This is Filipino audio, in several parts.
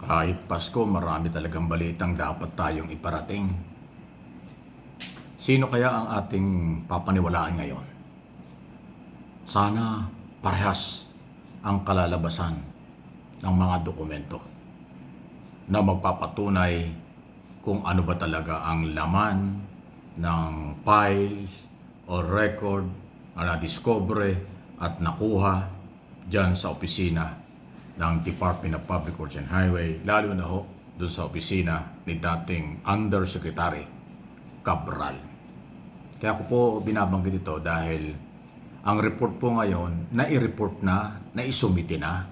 Kahit Pasko, marami talagang balitang dapat tayong iparating. Sino kaya ang ating papaniwalaan ngayon? Sana parehas ang kalalabasan ng mga dokumento na magpapatunay kung ano ba talaga ang laman ng files o record na nadiscover at nakuha dyan sa opisina ng Department of Public Works and Highway, lalo na ho doon sa opisina ni dating Undersecretary Cabral. Kaya ako po binabanggit ito dahil ang report po ngayon, nai-report na, naisumite na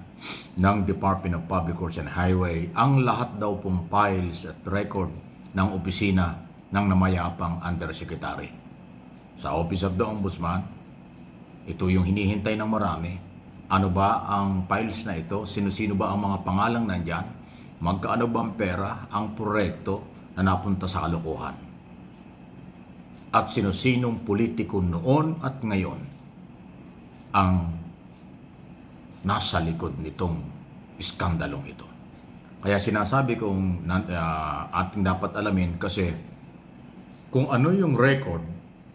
ng Department of Public Works and Highway ang lahat daw pong files at record ng opisina ng namayapang Undersecretary. Sa Office of the Ombudsman, ito yung hinihintay ng marami. Ano ba ang files na ito? Sino-sino ba ang mga pangalang nandyan? Magkaano ba ang pera, ang proyekto na napunta sa kalokohan? At sino-sinong politiko noon at ngayon ang nasa likod nitong iskandalong ito. Kaya sinasabi kong ating dapat alamin kasi kung ano yung record,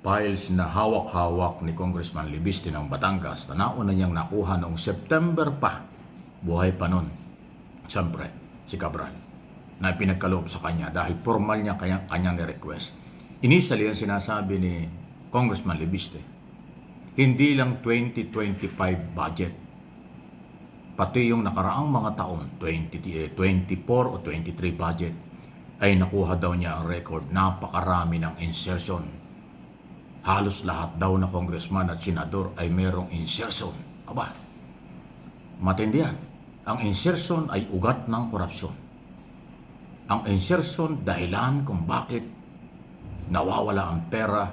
files na hawak-hawak ni Congressman Libiste ng Batangas na nauna niyang nakuha noong September pa, buhay pa nun, siyempre, si Cabral, na pinagkaloob sa kanya dahil formal niya kanyang ni-request. Initially, ang sinasabi ni Congressman Libiste, hindi lang 2025 budget, pati yung nakaraang mga taon, 24 o 23 budget, ay nakuha daw niya ang record. Napakarami ng insertion. Halos lahat daw na congressman at senador ay merong insertion. Aba, matindi yan. Ang insertion ay ugat ng korupsyon. Ang insertion dahilan kung bakit nawawala ang pera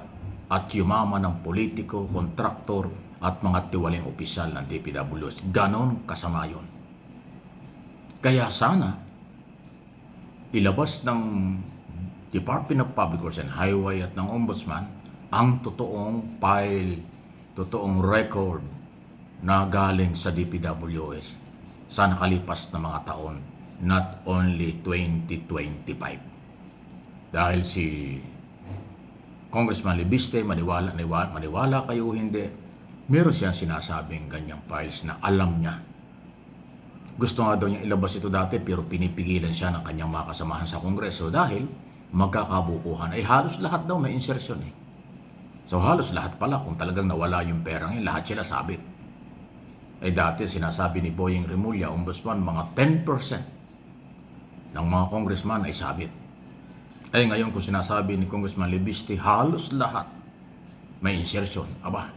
at yumaman ng politiko, kontraktor at mga tiwaling opisyal ng DPWH. Ganon kasama yun. Kaya sana ilabas ng Department of Public Works and Highway at ng Ombudsman ang totoong file, totoong record na galing sa DPWH sa nakalipas na mga taon, not only 2025. Dahil si Congressman Libiste, maniwala kayo o hindi, meron siyang sinasabing ganyang files na alam niya. Gusto nga daw niya ilabas ito dati pero pinipigilan siya ng kanyang mga kasamahan sa Kongreso dahil magkakabukuhan. Ay halos lahat daw may insertion eh. So halos lahat pala kung talagang nawala yung perang yun, lahat sila sabit. Ay dati sinasabi ni Boying Remulla, Ombudsman, mga 10% ng mga congressman ay sabit. Ay ngayon kung sinasabi ni Congressman Libiste, halos lahat may insertion. Aba,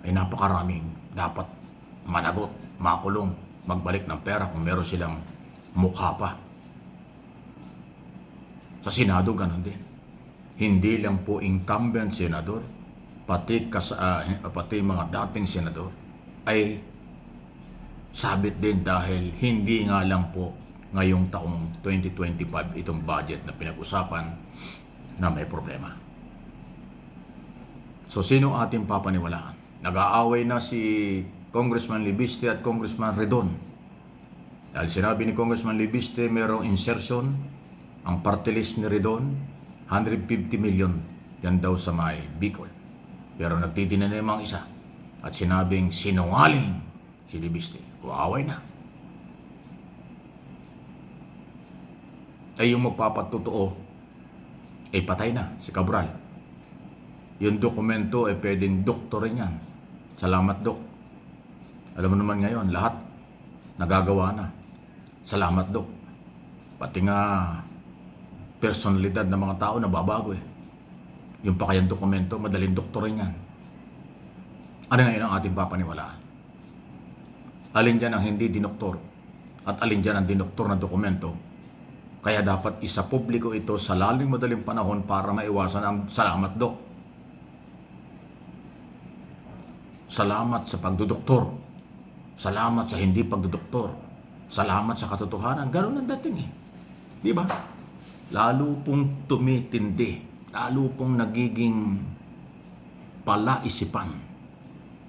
ay napakaraming dapat managot, makulong, magbalik ng pera kung meron silang mukha pa. Sa Senado, ganun din. Hindi lang po incumbent senador, pati mga dating senador ay sabit din dahil hindi nga lang po ngayong taong 2025 itong budget na pinag-usapan na may problema. So sino ating papaniwalaan? Nag-aaway na si Congressman Libiste at Congressman Redon. Dahil sinabi ni Congressman Libiste merong insertion, ang party list ni Redon 150 million yan daw sa may Bicol. Pero nagtitina na yung mga isa at sinabing sinungaling si Libiste. Kaaway na. Ay yung magpapatotoo ay patay na si Cabral. Yung dokumento ay pwedeng doktorin yan. Salamat, Dok. Alam mo naman ngayon, lahat nagagawa na. Salamat, Dok. Pati nga personalidad ng mga tao nababago eh. Yung pa kayang dokumento, madaling doktorin yan. Ano ngayon ang ating papaniwalaan? Alin dyan ang hindi dinoktor at alin dyan ang dinoktor na dokumento. Kaya dapat isa publiko ito sa laling madaling panahon para maiwasan ang salamat, Dok. Salamat sa pagdudoktor. Salamat sa hindi pagdudoktor. Salamat sa katotohanan. Ganun ang dating eh. Di ba? Lalo pong tumitindi, lalo pong nagiging palaisipan.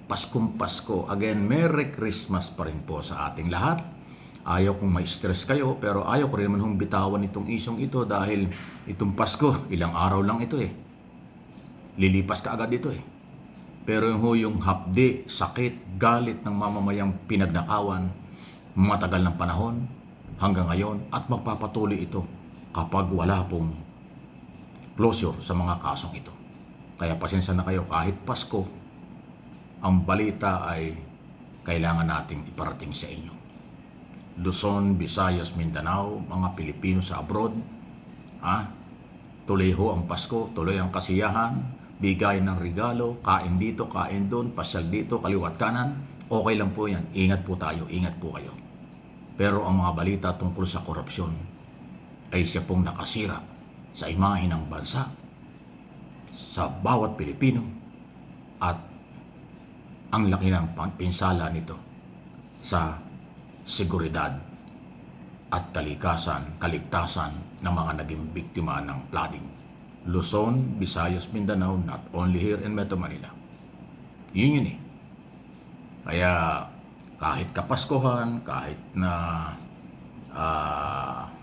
Paskong Pasko. Again, Merry Christmas pa rin po sa ating lahat. Ayaw kong ma-stress kayo, pero ayaw ko rin naman hong bitawan itong isyong ito dahil itong Pasko, ilang araw lang ito eh. Lilipas ka agad ito eh. Pero yung hapdi, sakit, galit ng mamamayang pinagnakawan, matagal ng panahon hanggang ngayon at magpapatuloy ito kapag wala pong closure sa mga kasong ito. Kaya pasensya na kayo, kahit Pasko, ang balita ay kailangan nating iparating sa inyo. Luzon, Visayas, Mindanao, mga Pilipino sa abroad, tuloy ho ang Pasko, tuloy ang kasiyahan, bigay ng regalo, kain dito, kain doon, pasyal dito, kaliwat kanan, okay lang po yan. Ingat po tayo, ingat po kayo. Pero ang mga balita tungkol sa korupsyon ay siya pong nakasira sa imahe ng bansa, sa bawat Pilipino, at ang laki ng pinsala nito sa seguridad at kaligtasan ng mga naging biktima ng flooding. Luzon, Visayas, Mindanao, not only here in Metro Manila. Yun eh. Kaya kahit kapaskuhan, kahit na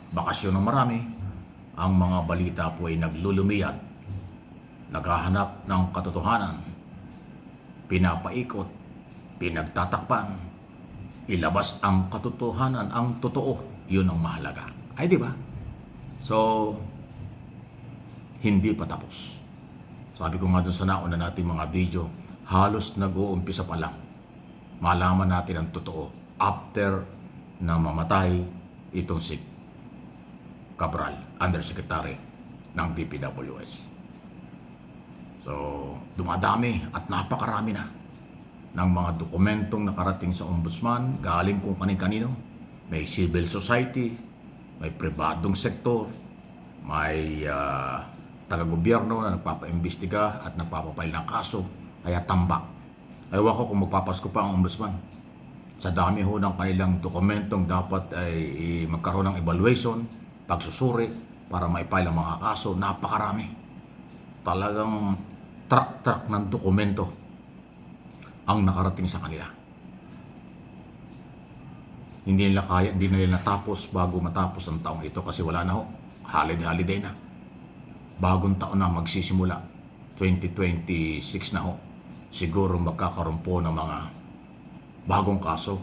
bakasyon ng marami, ang mga balita po ay naglulumiyad, naghahanap ng katotohanan, pinapaikot, pinagtatakpan, ilabas ang katotohanan, ang totoo, yun ang mahalaga. Ay di ba? So, hindi pa tapos. Sabi ko nga dun sa nauna natin mga video, halos nag-uumpisa pa lang. Malaman natin ang totoo after na mamatay itong si Cabral, Undersecretary ng DPWH. So, dumadami at napakarami na ng mga dokumentong nakarating sa ombudsman, galing kung kanin-kanino. May civil society, may pribadong sektor, may taga-gobyerno na nagpapaimbestiga at nagpapapail ng kaso, kaya tambak. Ewan ko kung magpapasko pa ang ombudsman. Sa dami ho ng kanilang dokumentong dapat ay magkaroon ng evaluation, pagsusuri, para maipile ang mga kaso, napakarami. Talagang truck ng dokumento ang nakarating sa kanila. Hindi nila kaya, hindi nila natapos bago matapos ang taong ito kasi wala na ho. Holiday na. Bagong taon na magsisimula. 2026 na ho. Siguro magkakaroon po ng mga bagong kaso,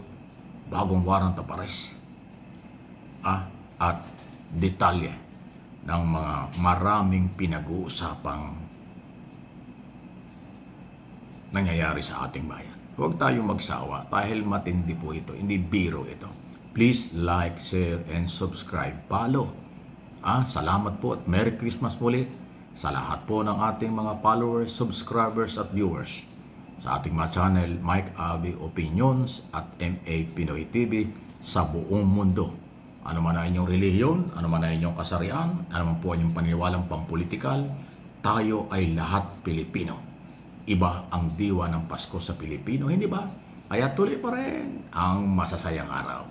bagong warrant of arrest, at detalye ng mga maraming pinag-uusapang nangyayari sa ating bayan. Huwag tayong magsawa dahil matindi po ito, hindi biro ito. Please like, share, and subscribe. Follow. Salamat po at Merry Christmas muli sa lahat po ng ating mga followers, subscribers at viewers sa ating mga channel Mike Abby Opinions at MA Pinoy TV sa buong mundo. Ano man ang inyong relihiyon, ano man ang inyong kasarian, ano man po ang inyong paniniwalang pampolitikal, tayo ay lahat Pilipino. Iba ang diwa ng Pasko sa Pilipino, hindi ba? Kaya tuloy pa rin ang masasayang araw.